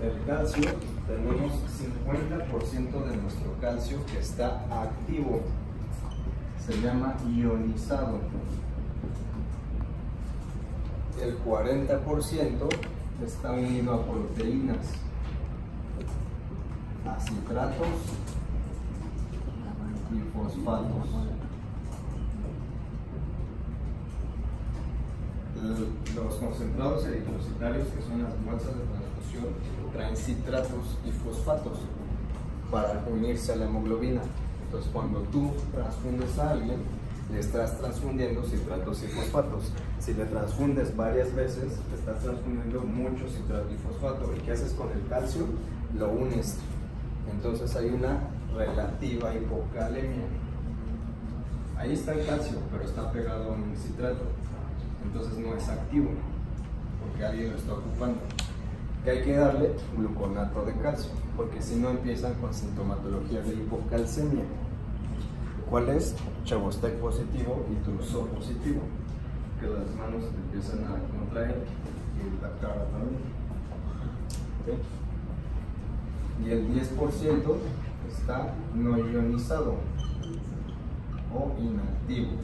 El calcio, tenemos 50% de nuestro calcio que está activo, se llama ionizado. El 40% está unido a proteínas, a citratos y fosfatos. Los concentrados eritrocitarios, que son las bolsas de transfusión, traen citratos y fosfatos para unirse a la hemoglobina. Entonces, cuando tú transfundes a alguien, le estás transfundiendo citratos y fosfatos. Si le transfundes varias veces, te estás transfundiendo mucho citrato y fosfato. ¿Y qué haces con el calcio? Lo unes. Entonces hay una relativa hipocalemia. Ahí está el calcio, pero está pegado a un citrato. Entonces no es activo, porque alguien lo está ocupando. Que hay que darle gluconato de calcio, porque si no empiezan con sintomatología de hipocalcemia. ¿Cuál es? Chevostec positivo y Trousseau positivo, que las manos empiezan a contraer y la cara también. ¿Okay? Y el 10% está no ionizado o inactivo.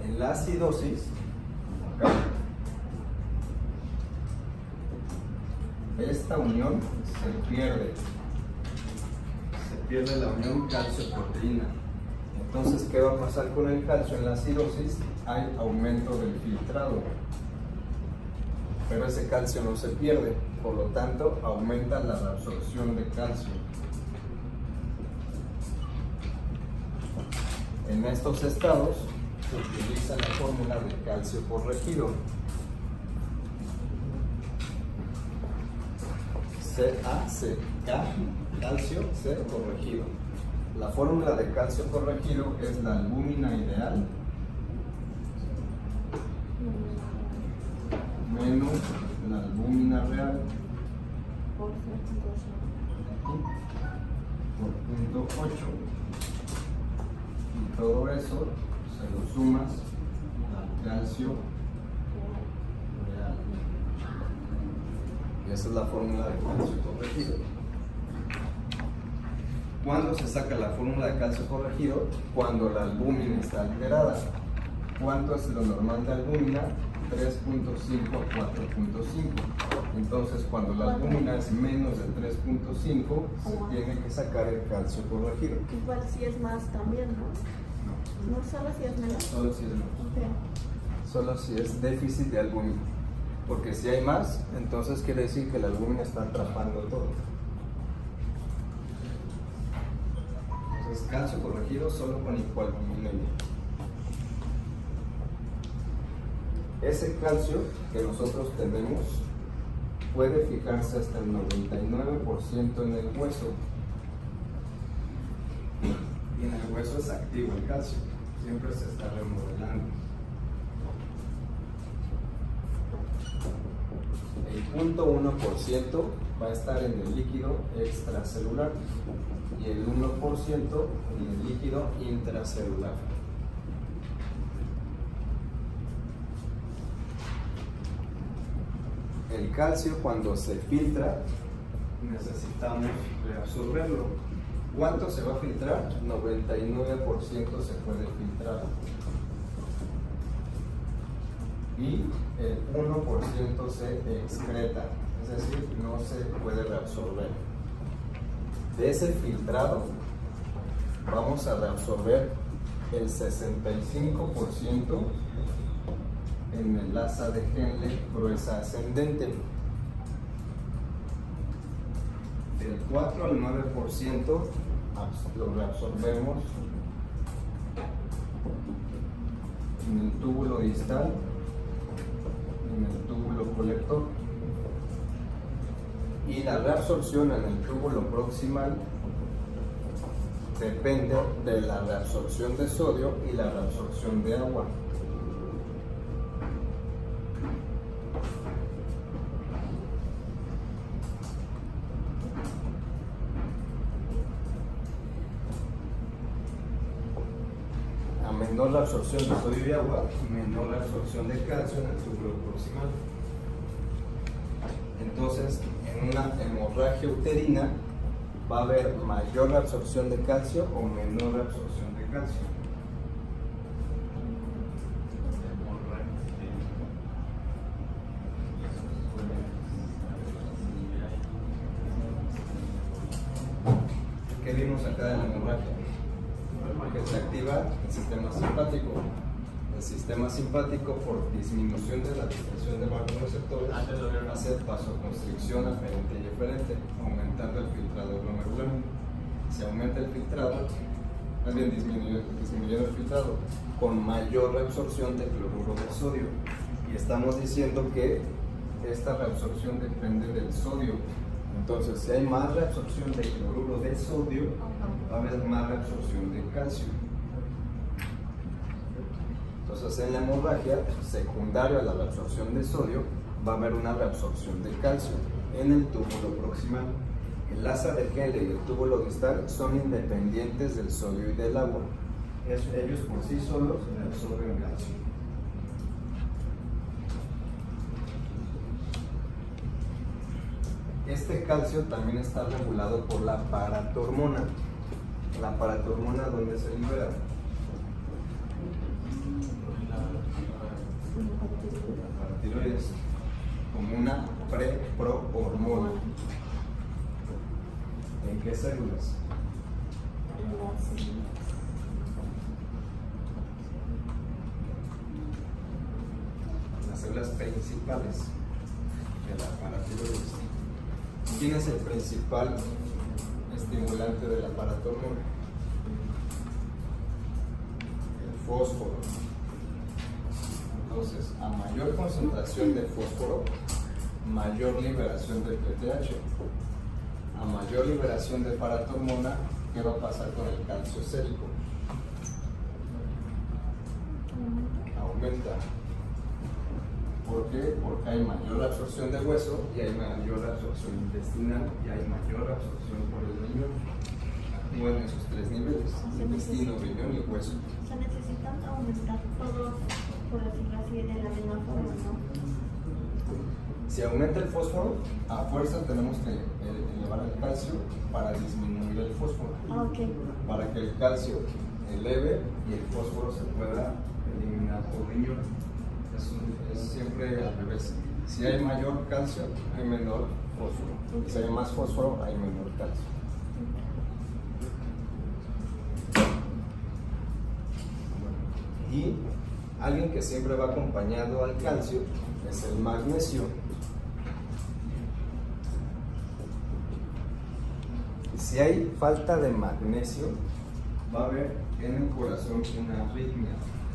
En la acidosis, acá, esta unión se pierde la unión calcio-proteína. Entonces, ¿qué va a pasar con el calcio? En la acidosis hay aumento del filtrado, pero ese calcio no se pierde, por lo tanto aumenta la reabsorción de calcio. En estos estados se utiliza la fórmula de calcio corregido. CaC, calcio C corregido. La fórmula de calcio corregido es la albúmina ideal menos la albúmina real por 0.8, y todo eso se lo sumas al calcio real. Y esa es la fórmula de calcio corregido. ¿Cuándo se saca la fórmula de calcio corregido? Cuando la albúmina está alterada. ¿Cuánto es lo normal de albúmina? 3.5 a 4.5. Entonces, cuando la albúmina es menos de 3.5, se tiene que sacar el calcio corregido. Igual si es más también, ¿no? No solo si es menos. Solo si es menos. Okay. Solo si es déficit de albúmina. Porque si hay más, entonces quiere decir que la albúmina está atrapando todo. Entonces, calcio corregido solo con hipoalbuminemia. Ese calcio que nosotros tenemos puede fijarse hasta el 99% en el hueso. Y en el hueso es activo el calcio, siempre se está remodelando. El 0.1% va a estar en el líquido extracelular y el 1% en el líquido intracelular. El calcio, cuando se filtra, necesitamos reabsorberlo. ¿Cuánto se va a filtrar? 99% se puede filtrar. Y el 1% se excreta, es decir, no se puede reabsorber. De ese filtrado, vamos a reabsorber el 65% en el asa de Henle gruesa ascendente. Del 4 al 9% lo reabsorbemos en el túbulo distal, en el túbulo colector, y la reabsorción en el túbulo proximal depende de la reabsorción de sodio y la reabsorción de agua. A menor la absorción de sodio y agua, menor la absorción de calcio en el túbulo proximal. Entonces, en una hemorragia uterina va a haber mayor reabsorción de calcio o menor reabsorción de calcio. ¿Qué vimos acá de la hemorragia? Que se activa el sistema simpático. El sistema simpático, por disminución de la dispersión de vasoreceptores, hace vasoconstricción aferente y eferente, aumentando el filtrado glomerular. Si aumenta el filtrado, más bien disminuyendo el filtrado, con mayor reabsorción de cloruro de sodio. Y estamos diciendo que esta reabsorción depende del sodio. Entonces, si hay más reabsorción de cloruro de sodio, va a haber más reabsorción de calcio. Entonces, en la hemorragia, secundaria a la reabsorción de sodio, va a haber una reabsorción de calcio en el túbulo proximal. El asa de Henle y el túbulo distal son independientes del sodio y del agua. Ellos por sí solos reabsorben calcio. Este calcio también está regulado por la paratormona. La paratormona, ¿dónde se libera? La paratiroides, como una preprohormona. ¿En qué células? Las células principales de la paratiroides. ¿Quién es el principal estimulante de la paratormona? El fósforo. Entonces, a mayor concentración de fósforo, mayor liberación de PTH. A mayor liberación de paratormona, ¿qué va a pasar con el calcio sérico? Aumenta. ¿Por qué? Porque hay mayor absorción de hueso y hay mayor absorción intestinal y hay mayor absorción por el riñón. Actúan en esos tres niveles: intestino, riñón y hueso. Se necesitan aumentar todos, por decirlo así, de la misma forma, ¿no? Si aumenta el fósforo, a fuerza tenemos que elevar el calcio para disminuir el fósforo. Okay. Para que el calcio eleve y el fósforo se pueda eliminar por riñón. Es siempre al revés. Si hay mayor calcio, hay menor fósforo. Y si hay más fósforo, hay menor calcio. Y alguien que siempre va acompañado al calcio es el magnesio. Si hay falta de magnesio, va a haber en el corazón una arritmia.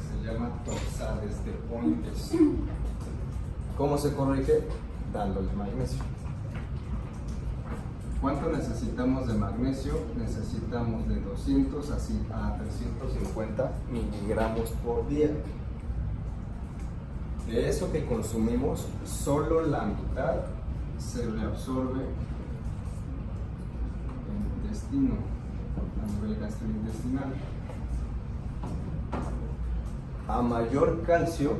Se llama torsades de Pointes. ¿Cómo se corrige? Dándole magnesio. ¿Cuánto necesitamos de magnesio? Necesitamos de 200 a 350 miligramos por día. De eso que consumimos, solo la mitad se reabsorbe en el intestino, a nivel gastrointestinal. A mayor calcio,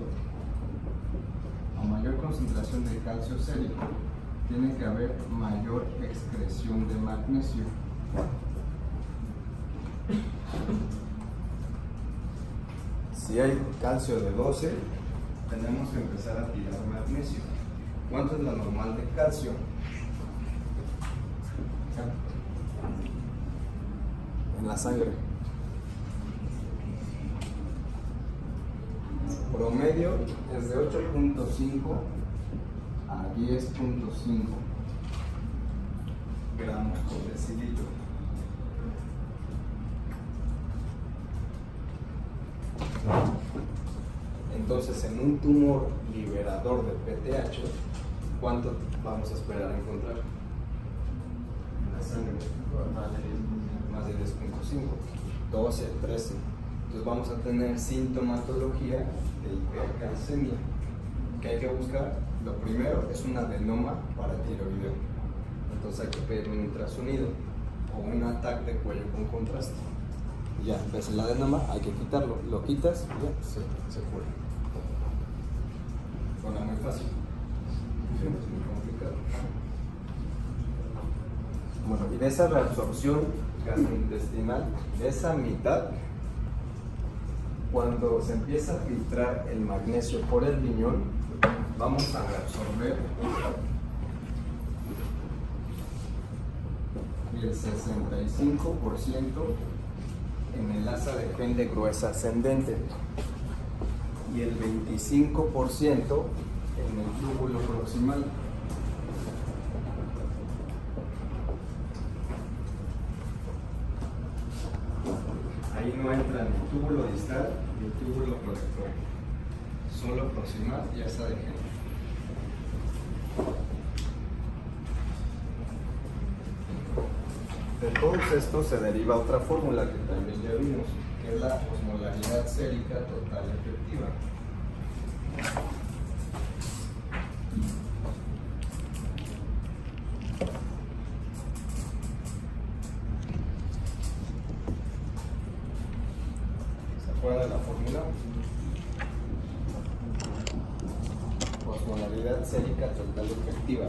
a mayor concentración de calcio sérico, tiene que haber mayor excreción de magnesio. Si hay calcio de 12, tenemos que empezar a tirar magnesio. ¿Cuánto es lo normal de calcio? En la sangre. Promedio es de 8.5 a 10.5 gramos por decilitro. Entonces, en un tumor liberador de PTH, ¿cuánto vamos a esperar a encontrar? En la sangre, más de 10.5, 12, 13. Entonces vamos a tener sintomatología de hipercalcemia. ¿Qué hay que buscar? Lo primero es un adenoma paratiroideo. Entonces hay que pedir un ultrasonido o un ataque de cuello con contraste. Ya, ves el adenoma, hay que quitarlo. Lo quitas y ya se cura. Suena muy fácil. Es muy complicado. Y de esa reabsorción gastrointestinal, de esa mitad, cuando se empieza a filtrar el magnesio por el riñón, vamos a reabsorber el 65% en el asa de Henle gruesa ascendente y el 25% en el túbulo proximal. Ahí no entran el túbulo distal y el túbulo colector, solo proximal y asa de Henle. De todos estos se deriva otra fórmula que también ya vimos, que es la osmolaridad sérica total efectiva. ¿Se acuerdan de la fórmula? Osmolaridad sérica total efectiva.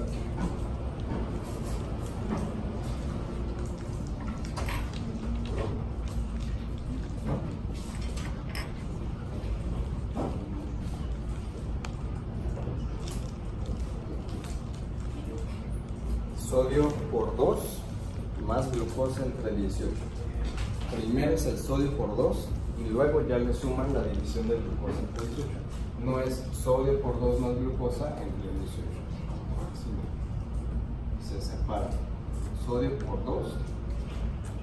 Sodio por 2 más glucosa entre 18. Primero es el sodio por 2 y luego ya le suman la división de glucosa entre 18. No es sodio por 2 más glucosa entre 18. Así se separa. Sodio por 2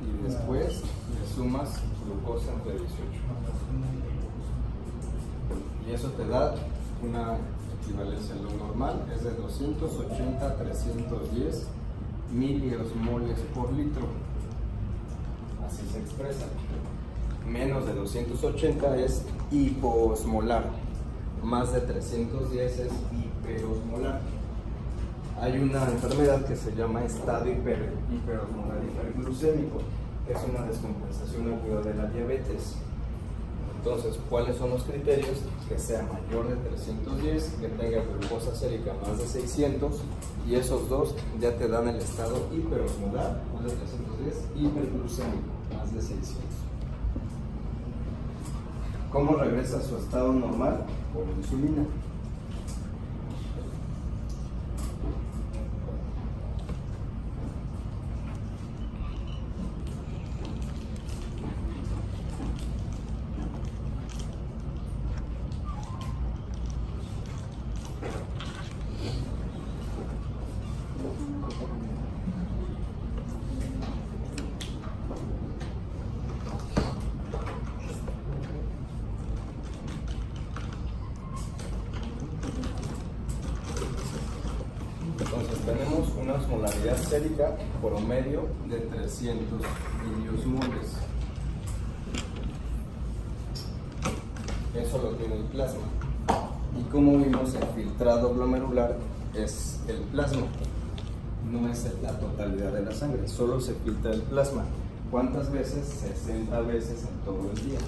y después le sumas glucosa entre 18. Y eso te da una equivalencia. Lo normal es de 280 a 310 miliosmoles por litro. Así se expresa. Menos de 280 es hipoosmolar. Más de 310 es hiperosmolar. Hay una enfermedad que se llama estado hiperosmolar hiperglucémico. Es una descompensación aguda de la diabetes. Entonces, ¿cuáles son los criterios? Que sea mayor de 310, que tenga glucosa sérica más de 600, y esos dos ya te dan el estado hiperosmolar, más de 310, hiperglucémico, más de 600. ¿Cómo regresa a su estado normal? Por insulina. Entonces tenemos una osmolaridad sérica promedio de 300 miliosmoles. Eso lo tiene el plasma. Y como vimos, el filtrado glomerular es el plasma, no es la totalidad de la sangre, solo se filtra el plasma. ¿Cuántas veces? 60 veces en todo el día.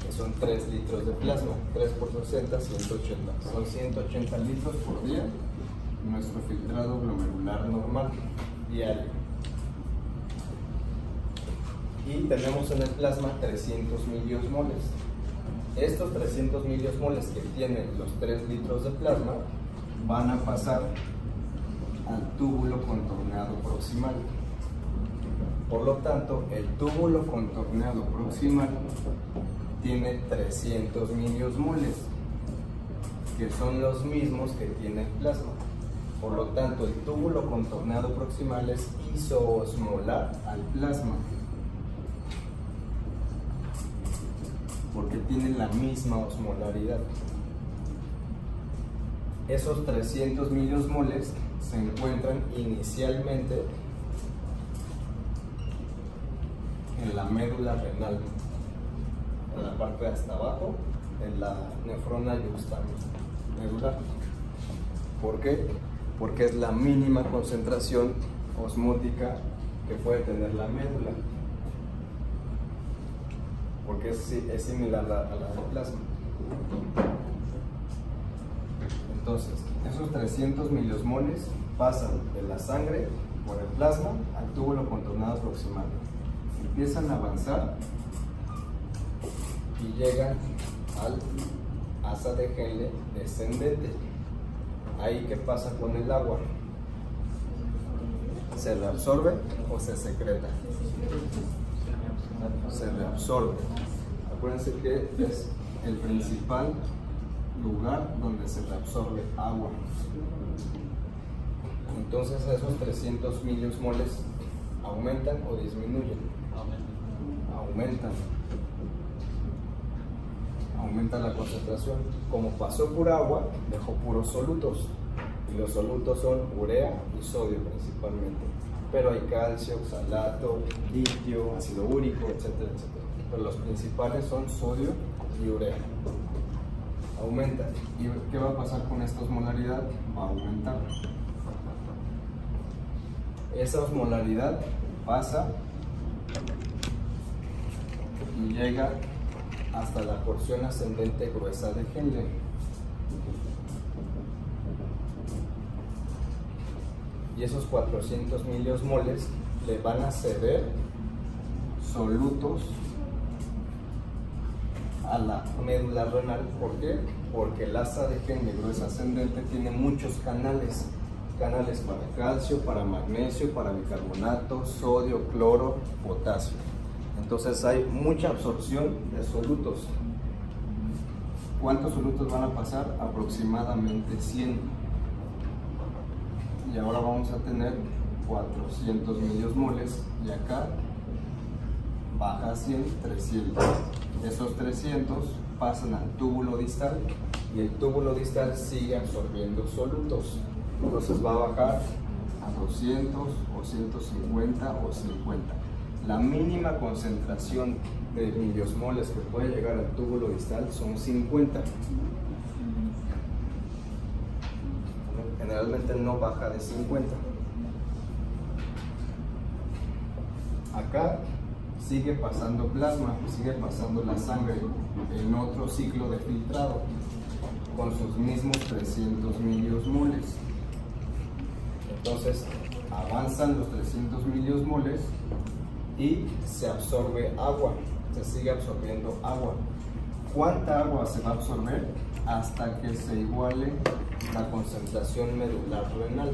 Que son 3 litros de plasma. 3 por 60, 180. Son 180 litros por día. Nuestro filtrado glomerular normal, diario. Y tenemos en el plasma 300 miliosmoles. Estos 300 miliosmoles que tienen los 3 litros de plasma van a pasar al túbulo contorneado proximal. Por lo tanto, el túbulo contorneado proximal tiene 300 miliosmoles, que son los mismos que tiene el plasma. Por lo tanto, el túbulo contorneado proximal es isoosmolar al plasma, porque tienen la misma osmolaridad. Esos 300 miliosmoles se encuentran inicialmente en la médula renal, en la parte de hasta abajo, en la nefrona yuxtamedular. ¿Por qué? Porque es la mínima concentración osmótica que puede tener la médula, porque es similar a la del plasma. Entonces, esos 300 miliosmoles pasan de la sangre por el plasma al túbulo contornado proximal. Empiezan a avanzar y llegan al asa de Henle descendente. Ahí, ¿qué pasa con el agua? ¿Se reabsorbe o se secreta? Se reabsorbe. Acuérdense que es el principal lugar donde se reabsorbe agua. Entonces esos 300 miliosmoles aumentan o disminuyen. Aumenta la concentración. Como pasó por agua, dejó puros solutos, y los solutos son urea y sodio principalmente, pero hay calcio, oxalato, litio, ácido úrico, etcétera, etcétera. Pero los principales son sodio y urea. Aumenta. ¿Y qué va a pasar con esta osmolaridad? Va a aumentar. Esa osmolaridad pasa y llega hasta la porción ascendente gruesa de Henle. Y esos 400 miliosmoles le van a ceder solutos a la médula renal. ¿Por qué? Porque el asa de Henle gruesa ascendente tiene muchos canales para calcio, para magnesio, para bicarbonato, sodio, cloro, potasio. Entonces hay mucha absorción de solutos. ¿Cuántos solutos van a pasar? Aproximadamente 100. Y ahora vamos a tener 400 miliosmoles, y acá baja a 100, 300. Esos 300 pasan al túbulo distal, y el túbulo distal sigue absorbiendo solutos. Entonces va a bajar a 200 o 150 o 50. La mínima concentración de miliosmoles que puede llegar al túbulo distal son 50. Generalmente no baja de 50. Acá sigue pasando plasma, sigue pasando la sangre en otro ciclo de filtrado con sus mismos 300 miliosmoles. Entonces avanzan los 300 miliosmoles y se absorbe agua, se sigue absorbiendo agua. ¿Cuánta agua se va a absorber? Hasta que se iguale la concentración medular renal.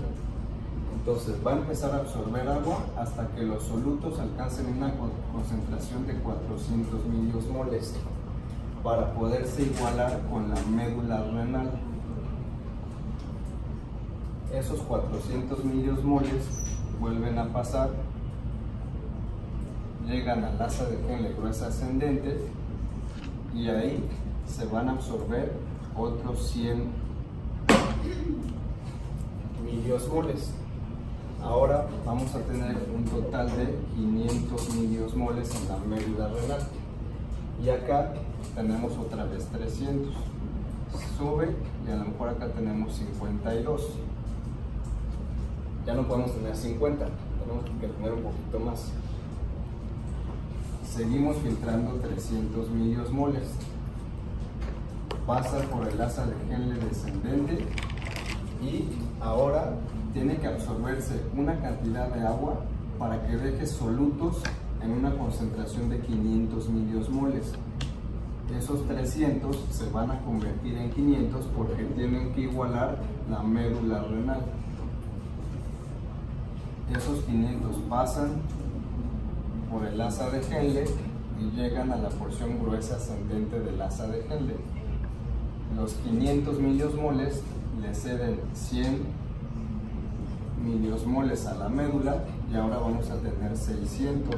Entonces va a empezar a absorber agua hasta que los solutos alcancen una concentración de 400 miliosmoles para poderse igualar con la médula renal. Esos 400 miliosmoles vuelven a pasar, llegan al asa de Henle gruesa ascendente, y ahí se van a absorber otros 100 miliosmoles. Ahora vamos a tener un total de 500 miliosmoles en la médula renal, y acá tenemos otra vez 300. Sube, y a lo mejor acá tenemos 52. Ya no podemos tener 50, tenemos que tener un poquito más. Seguimos filtrando 300 miliosmoles. Pasa por el asa de Henle descendente, y ahora tiene que absorberse una cantidad de agua para que deje solutos en una concentración de 500 miliosmoles. Esos 300 se van a convertir en 500 porque tienen que igualar la médula renal. Esos 500 pasan por el asa de Henle y llegan a la porción gruesa ascendente del asa de Henle. Los 500 miliosmoles le ceden 100 miliosmoles a la médula, y ahora vamos a tener 600.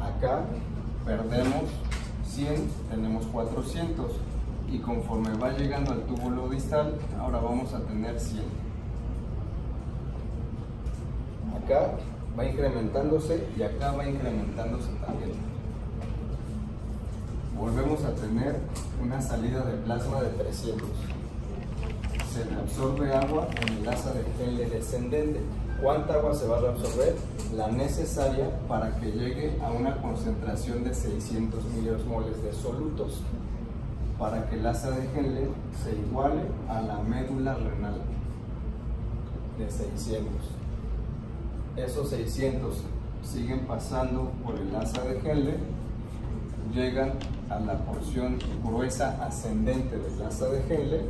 Acá perdemos 100, tenemos 400, y conforme va llegando al túbulo distal, ahora vamos a tener 100. Acá va incrementándose y acá va incrementándose también. Volvemos a tener una salida de plasma de 300. Se reabsorbe agua en el asa de Henle descendente. ¿Cuánta agua se va a reabsorber? La necesaria para que llegue a una concentración de 600 miliosmoles de solutos, para que el asa de Henle se iguale a la médula renal. de 600. Esos 600 siguen pasando por el asa de Henle, llegan a la porción gruesa ascendente del asa de Henle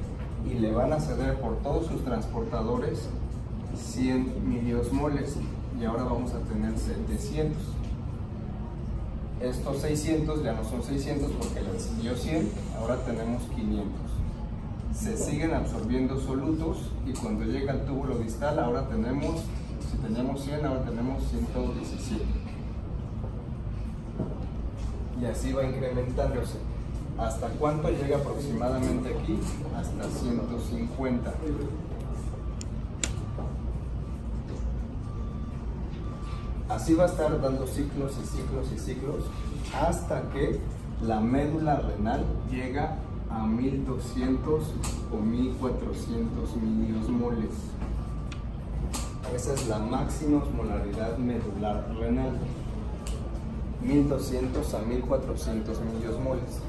y le van a ceder por todos sus transportadores 100 miliosmoles, y ahora vamos a tener 700. Estos 600 ya no son 600 porque le recibió 100, ahora tenemos 500. Se siguen absorbiendo solutos y cuando llega al túbulo distal ahora tenemos, si teníamos 100, ahora tenemos 117. Y así va incrementándose. ¿Hasta cuánto llega aproximadamente aquí? Hasta 150. Así va a estar dando ciclos y ciclos y ciclos hasta que la médula renal llega a 1200 o 1400 miliosmoles. Esa es la máxima osmolaridad medular renal, 1200 a 1400 miliosmoles.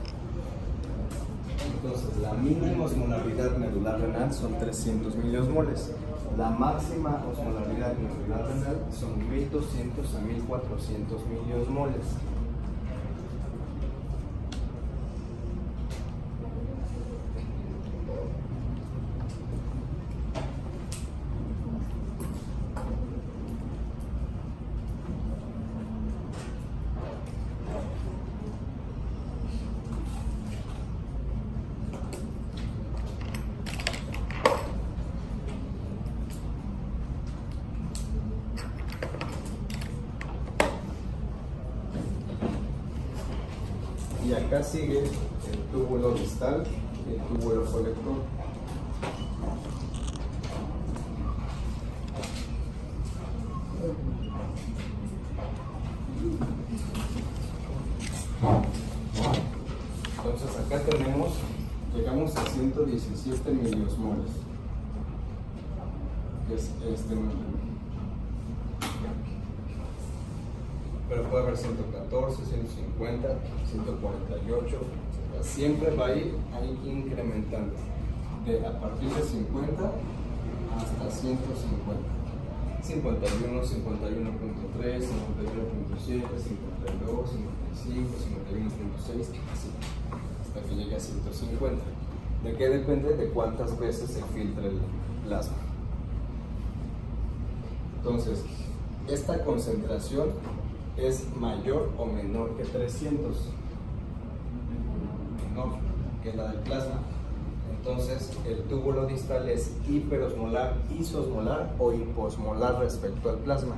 Entonces, la mínima osmolaridad medular renal son 300 miliosmoles. La máxima osmolaridad medular renal son 1200 a 1400 miliosmoles. Y acá sigue el túbulo distal y el túbulo colector. Entonces acá tenemos, llegamos a 117 miliosmoles, que es este número. Pero puede haber 114, 150, 148, siempre va a ir ahí incrementando, a partir de 50 hasta 150, 51, 51.3, 51.7, 52, 55, 51.6, así, hasta que llegue a 150. ¿De qué depende? De cuántas veces se filtra el plasma. Entonces, esta concentración es mayor o menor que 300, menor que la del plasma. Entonces el túbulo distal es hiperosmolar, isosmolar o hiposmolar respecto al plasma.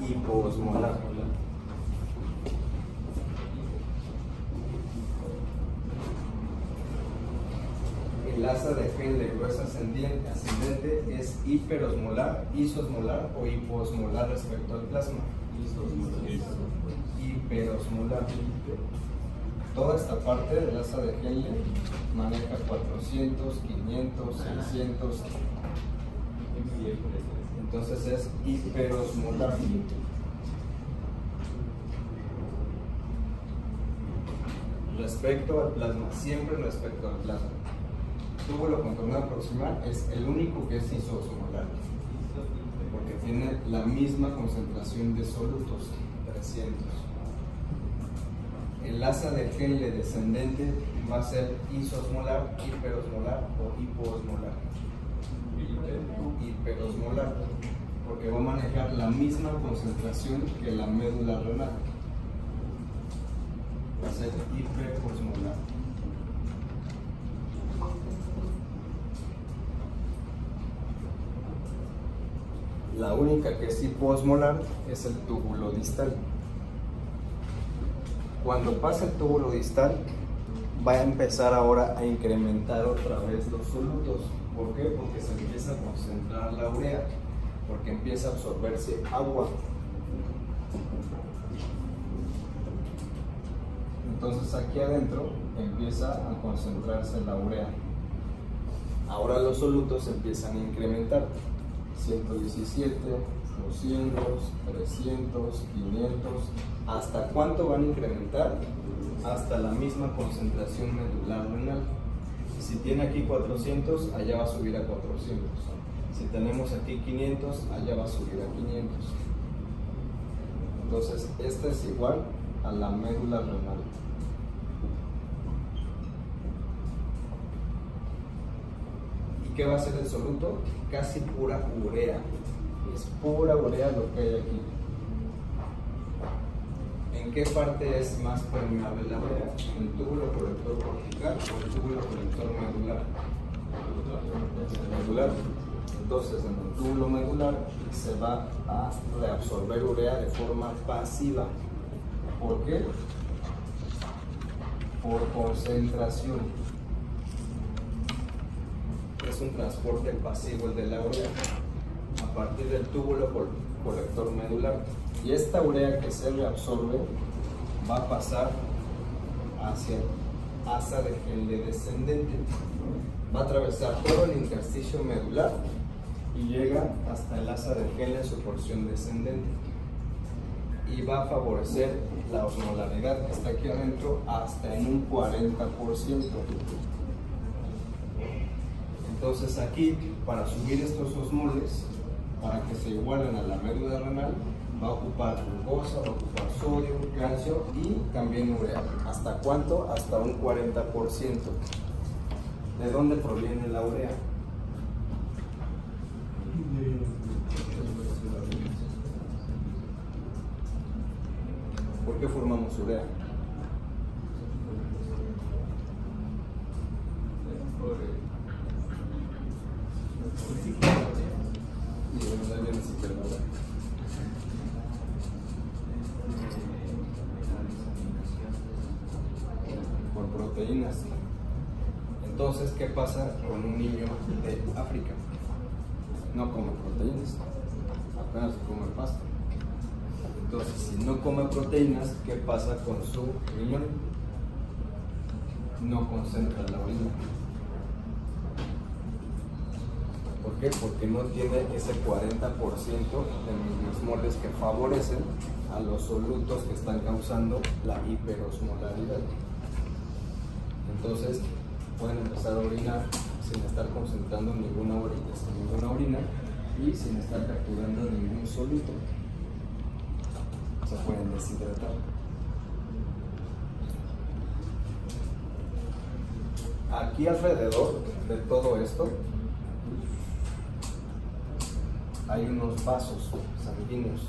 Hiposmolar. El asa de Henle gruesa ascendente es hiperosmolar, isosmolar o hiposmolar respecto al plasma. Hiperosmolar. Toda esta parte del asa de Henle maneja 400, 500, 600. Entonces es hiperosmolar. Respecto al plasma, siempre respecto al plasma. Túbulo contornado proximal es el único que es isosmolar, porque tiene la misma concentración de solutos, 300. El asa de Henle descendente va a ser isosmolar, hiperosmolar o hiposmolar. Hiperosmolar, porque va a manejar la misma concentración que la médula renal. Va a ser hiperosmolar. La única que es hiposmolar es el túbulo distal. Cuando pasa el túbulo distal, va a empezar ahora a incrementar otra vez los solutos. ¿Por qué? Porque se empieza a concentrar la urea, porque empieza a absorberse agua. Entonces aquí adentro empieza a concentrarse la urea. Ahora los solutos empiezan a incrementar. 117, 200, 300, 500. ¿Hasta cuánto van a incrementar? Hasta la misma concentración medular renal. Si tiene aquí 400, allá va a subir a 400. Si tenemos aquí 500, allá va a subir a 500. Entonces, esta es igual a la médula renal. ¿Y qué va a ser el soluto? Casi pura urea. Es pura urea lo que hay aquí. ¿En qué parte es más permeable la urea? ¿En el túbulo colector cortical o el túbulo colector medular? Medular. Entonces, en el túbulo medular se va a reabsorber urea de forma pasiva. ¿Por qué? Por concentración. Es un transporte pasivo el de la urea a partir del túbulo colector medular. Y esta urea que se reabsorbe va a pasar hacia el asa de Henle descendente. Va a atravesar todo el intersticio medular y llega hasta el asa de Henle en su porción descendente. Y va a favorecer la osmolaridad que está aquí adentro hasta en un 40%. Entonces aquí, para subir estos osmoles, para que se igualen a la médula renal, va a ocupar glucosa, va a ocupar sodio, calcio y también urea. ¿Hasta cuánto? Hasta un 40%. ¿De dónde proviene la urea? ¿Por qué formamos urea? Y de dónde viene siquiera la urea. Por proteínas. Entonces, ¿qué pasa con un niño de África? No come proteínas, apenas come pasto. Entonces, si no come proteínas, ¿qué pasa con su riñón? No concentra la orina. ¿Por qué? Porque no tiene ese 40% de microosmoles que favorecen a los solutos que están causando la hiperosmolaridad. Entonces, pueden empezar a orinar sin estar concentrando ninguna orina y sin estar capturando ningún soluto. Se pueden deshidratar. Aquí alrededor de todo esto hay unos vasos sanguíneos.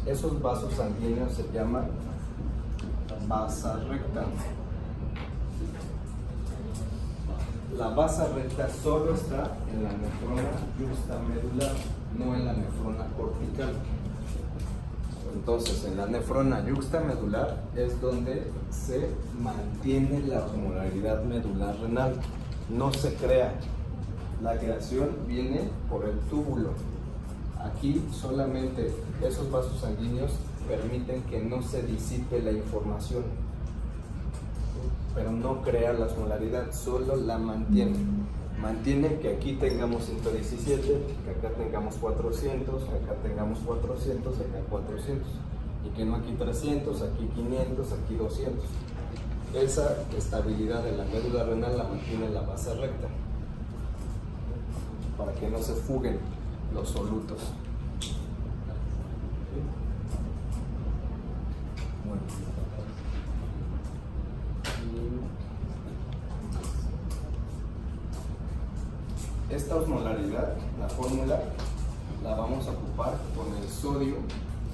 Esos vasos sanguíneos se llaman vasa recta. La vasa recta solo está en la nefrona yuxtamedular, no en la nefrona cortical. Entonces, en la nefrona yuxtamedular es donde se mantiene la osmolaridad medular renal, no se crea. La creación viene por el túbulo. Aquí solamente esos vasos sanguíneos permiten que no se disipe la información, pero no crea la osmolaridad, solo la mantiene. Mantiene que aquí tengamos 117, que acá tengamos 400, que acá tengamos 400, acá 400. Y que no aquí 300, aquí 500, aquí 200. Esa estabilidad de la médula renal la mantiene la vasa recta, para que no se fuguen los solutos. Bueno. Esta osmolaridad, la fórmula, la vamos a ocupar con el sodio,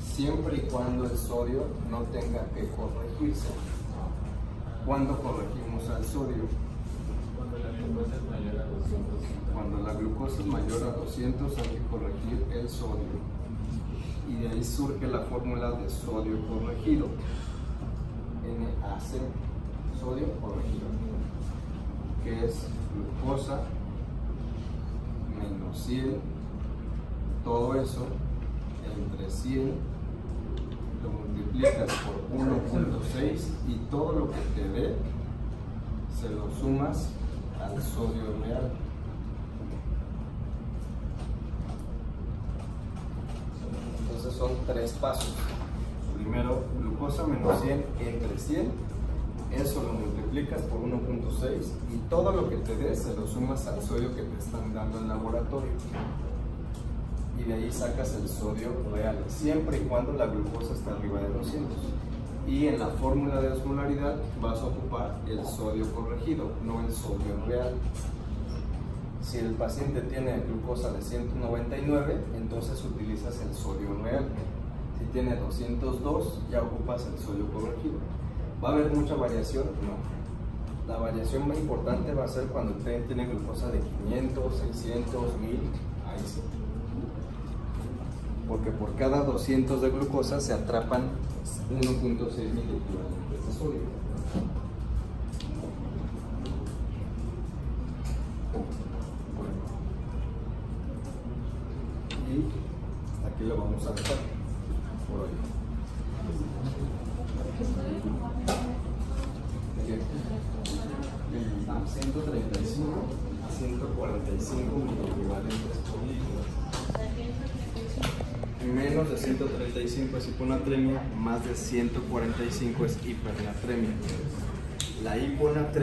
siempre y cuando el sodio no tenga que corregirse. ¿Cuándo corregimos al sodio? Cuando la glucosa es mayor a 200 hay que corregir el sodio. Y de ahí surge la fórmula de sodio corregido. NaC, sodio corregido, que es glucosa menos 100, todo eso entre 100 lo multiplicas por 1.6 y todo lo que te dé se lo sumas al sodio real. Entonces son tres pasos. Primero, glucosa menos 100 entre 100 eso lo multiplicas por 1.6 y todo lo que te des se lo sumas al sodio que te están dando en laboratorio. Y de ahí sacas el sodio real, siempre y cuando la glucosa está arriba de 200. Y en la fórmula de osmolaridad vas a ocupar el sodio corregido, no el sodio real. Si el paciente tiene glucosa de 199, entonces utilizas el sodio real. Si tiene 202, ya ocupas el sodio corregido. ¿Va a haber mucha variación? No. La variación más importante va a ser cuando usted tiene glucosa de 500, 600, 1000, ahí sí. Porque por cada 200 de glucosa se atrapan 1.6 mil equivalentes de sodio. Y hasta aquí lo vamos a dejar por hoy. A 135 a 145 miliequivalentes por litro. Menos de 135 es hiponatremia, más de 145 es hipernatremia. La hiponatremia